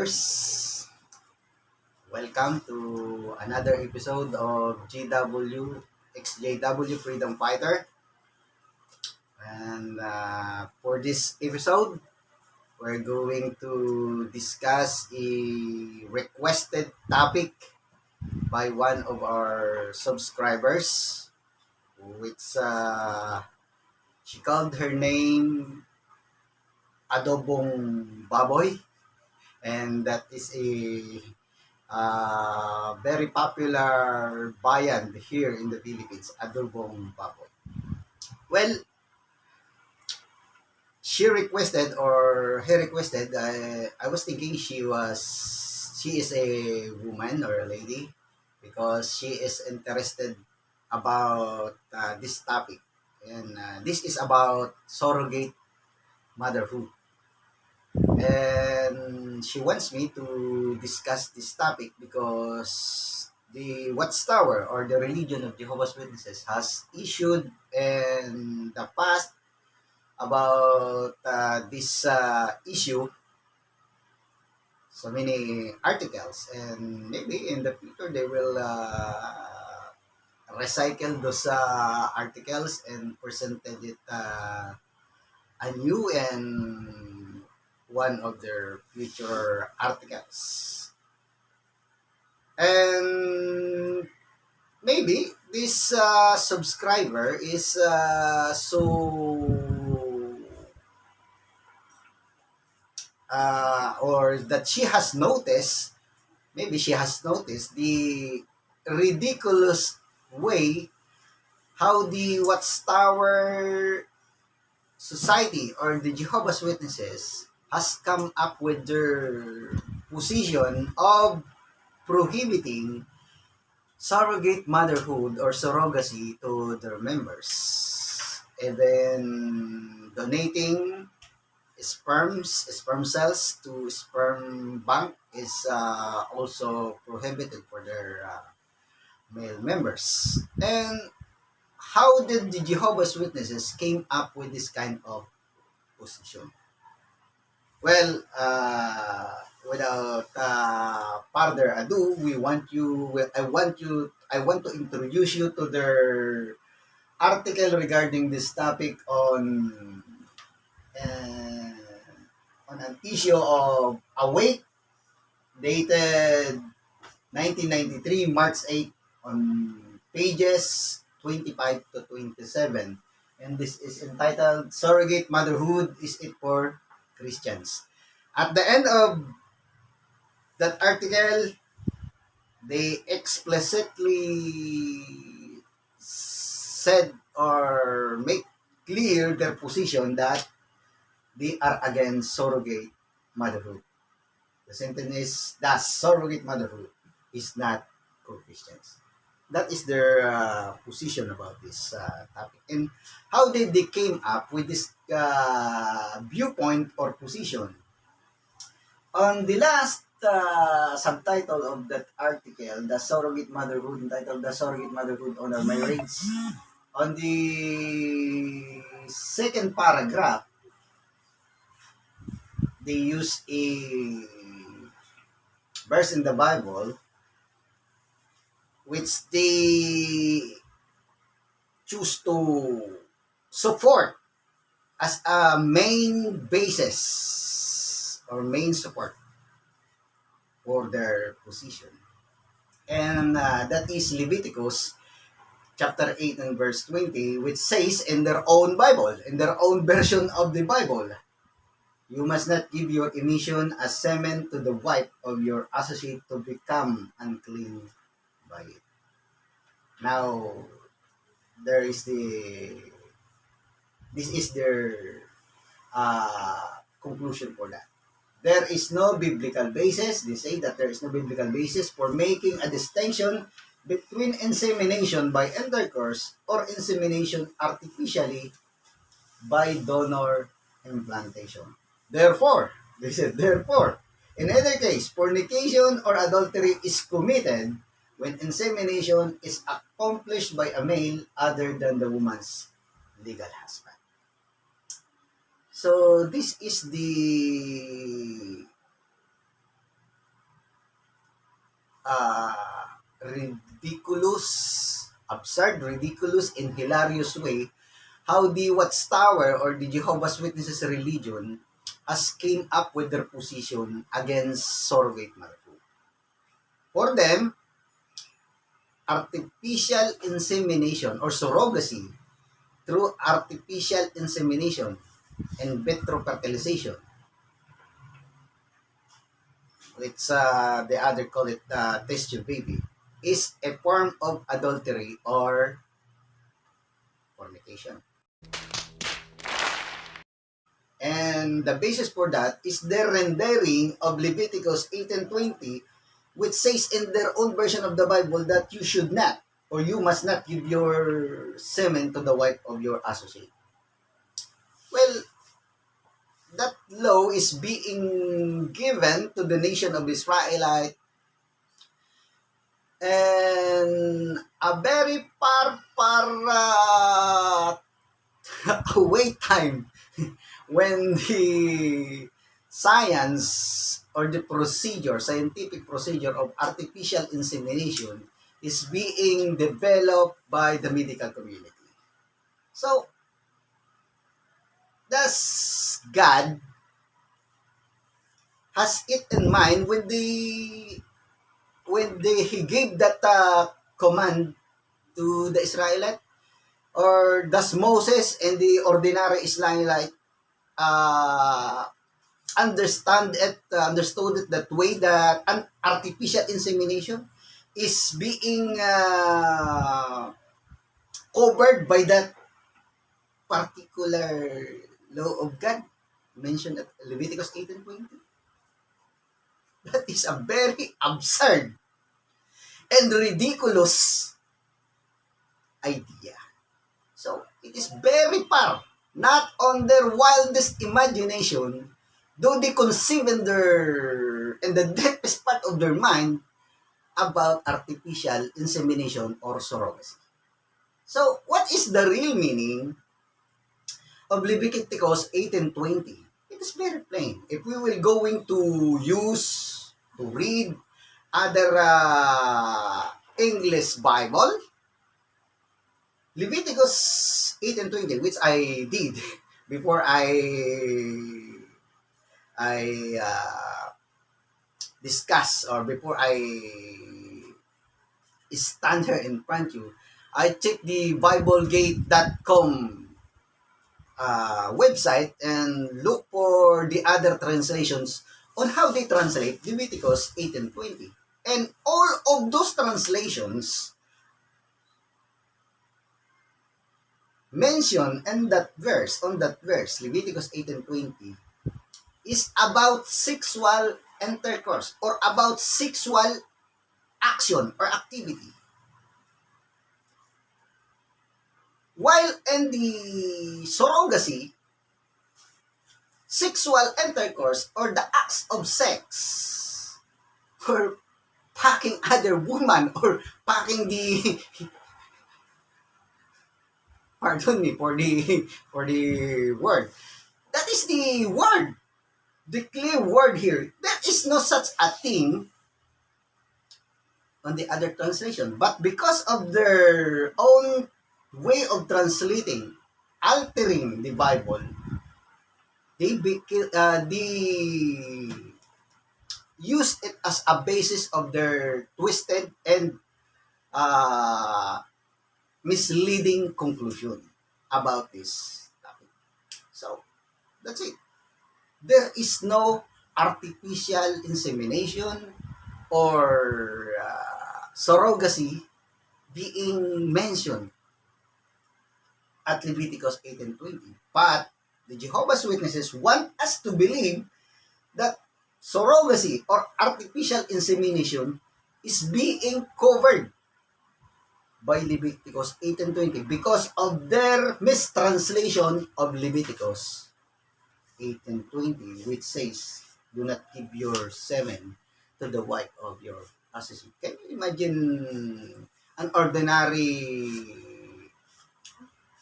viewers, welcome to another episode of ExJW Freedom Fighter. And for this episode, we're going to discuss a requested topic by one of our subscribers, which she called her name Adobong Baboy, and that is a very popular bayan here in the Philippines, Adobong Baboy. Well, she requested or he requested, I was thinking she is a woman or a lady because she is interested about this topic. And this is about surrogate motherhood. And she wants me to discuss this topic because the Watchtower or the Religion of Jehovah's Witnesses has issued in the past about this issue so many articles, and maybe in the future they will recycle those articles and presented it anew and one of their future articles. And maybe this subscriber is or that she has noticed, maybe she has noticed the ridiculous way how the Watchtower Society or the Jehovah's Witnesses has come up with their position of prohibiting surrogate motherhood or surrogacy to their members, and then donating sperm cells to sperm bank is also prohibited for their male members. And how did the Jehovah's Witnesses came up with this kind of position? Well, without further ado, I want to introduce you to their article regarding this topic on an issue of Awake, dated 1993, March 8, on pages 25 to 27. And this is entitled, Surrogate Motherhood, Is It for Christians? At the end of that article, they explicitly said or make clear their position that they are against surrogate motherhood. The sentence is, thus, surrogate motherhood is not for Christians. That is their position about this topic. And how did they came up with this viewpoint or position? On the last subtitle of that article, the surrogate motherhood, entitled The Surrogate Motherhood on Our Marriage, on the second paragraph, they use a verse in the Bible which they choose to support as a main basis or main support for their position. And that is Leviticus chapter 8 and verse 20, which says in their own Bible, in their own version of the Bible, you must not give your emission as semen to the wife of your associate to become unclean by it. Now, this is their conclusion for that. There is no biblical basis. They say that there is no biblical basis for making a distinction between insemination by intercourse or insemination artificially by donor implantation. Therefore, they said, therefore, in either case, fornication or adultery is committed when insemination is accomplished by a male other than the woman's legal husband. So this is the ridiculous, absurd, ridiculous, and hilarious way how the Watchtower or the Jehovah's Witnesses religion has came up with their position against surrogate motherhood. For them, artificial insemination or surrogacy through artificial insemination and vitro fertilization, it's the other call it test tube baby, is a form of adultery or fornication. And the basis for that is their rendering of Leviticus 18:20, which says in their own version of the Bible that you should not or you must not give your semen to the wife of your associate. Well, that law is being given to the nation of Israelite and a very wait time when the science or the scientific procedure of artificial insemination is being developed by the medical community. So, does God has it in mind when he gave that command to the Israelite? Or does Moses and the ordinary Israelite understood it that way, that an artificial insemination is being covered by that particular law of God mentioned at Leviticus 18:20? That is a very absurd and ridiculous idea. So, it is very far, not on their wildest imagination, though they conceive in the deepest part of their mind about artificial insemination or surrogacy. So, what is the real meaning of Leviticus 18:20? It is very plain. If we will going to read other English Bible, Leviticus 18:20, which I did before I discuss, or before I stand here in front of you, I checked the BibleGate.com website and look for the other translations on how they translate Leviticus 18:20. And all of those translations mentioned on that verse, Leviticus 18:20, is about sexual intercourse or about sexual action or activity. While in the surrogacy, sexual intercourse or the acts of sex or packing other woman or packing the pardon me for the word. That is the word. The clear word here. There is no such a thing on the other translation. But because of their own way of translating, altering the Bible, they use it as a basis of their twisted and misleading conclusion about this topic. So, that's it. There is no artificial insemination or surrogacy being mentioned at Leviticus 18:20. But the Jehovah's Witnesses want us to believe that surrogacy or artificial insemination is being covered by Leviticus 18:20 because of their mistranslation of Leviticus 18:20, which says, do not give your semen to the wife of your associate. Can you imagine an ordinary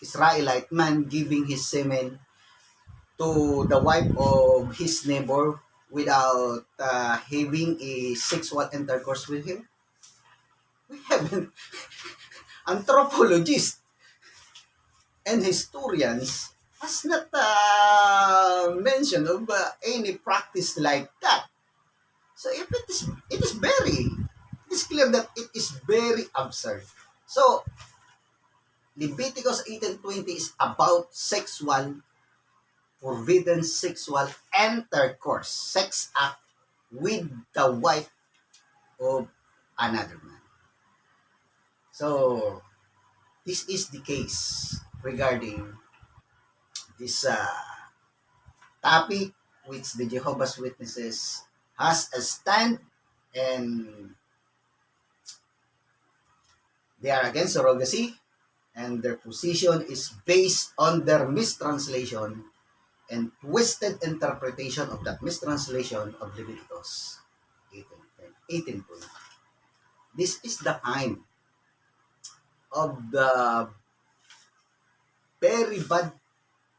Israelite man giving his semen to the wife of his neighbor without having a sexual intercourse with him? We haven't. Anthropologists and historians has not mentioned of any practice like that. So if it is clear that it is very absurd. So Leviticus 18:20 is about forbidden sexual intercourse, sex act with the wife of another man. So this is the case regarding this topic which the Jehovah's Witnesses has a stand, and they are against surrogacy, and their position is based on their mistranslation and twisted interpretation of that mistranslation of Leviticus 18:20. This is the kind of the very bad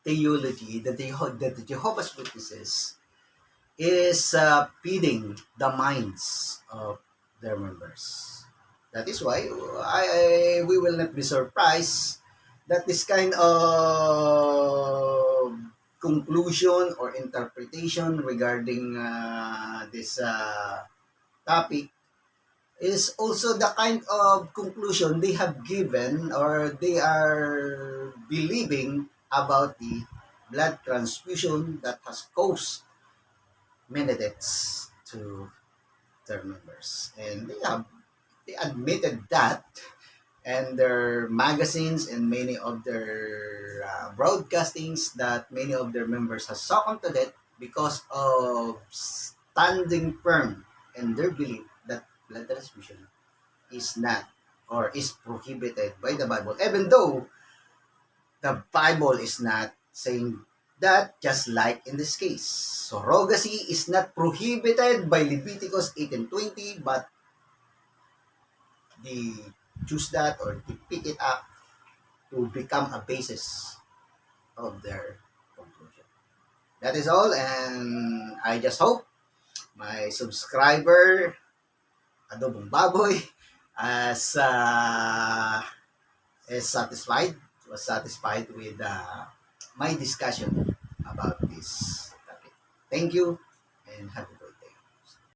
theology that the Jehovah's Witnesses is feeding the minds of their members. That is why we will not be surprised that this kind of conclusion or interpretation regarding this topic is also the kind of conclusion they have given or they are believing about the blood transfusion that has caused many deaths to their members. And they admitted that, and their magazines and many of their broadcastings that many of their members have succumbed to death because of standing firm in their belief that blood transfusion is not or is prohibited by the Bible, even though the Bible is not saying that, just like in this case. Surrogacy is not prohibited by Leviticus 18:20, but they choose that or they pick it up to become a basis of their conclusion. That is all, and I just hope my subscriber, Adobong Baboy, as was satisfied with my discussion about this topic. Thank you, and have a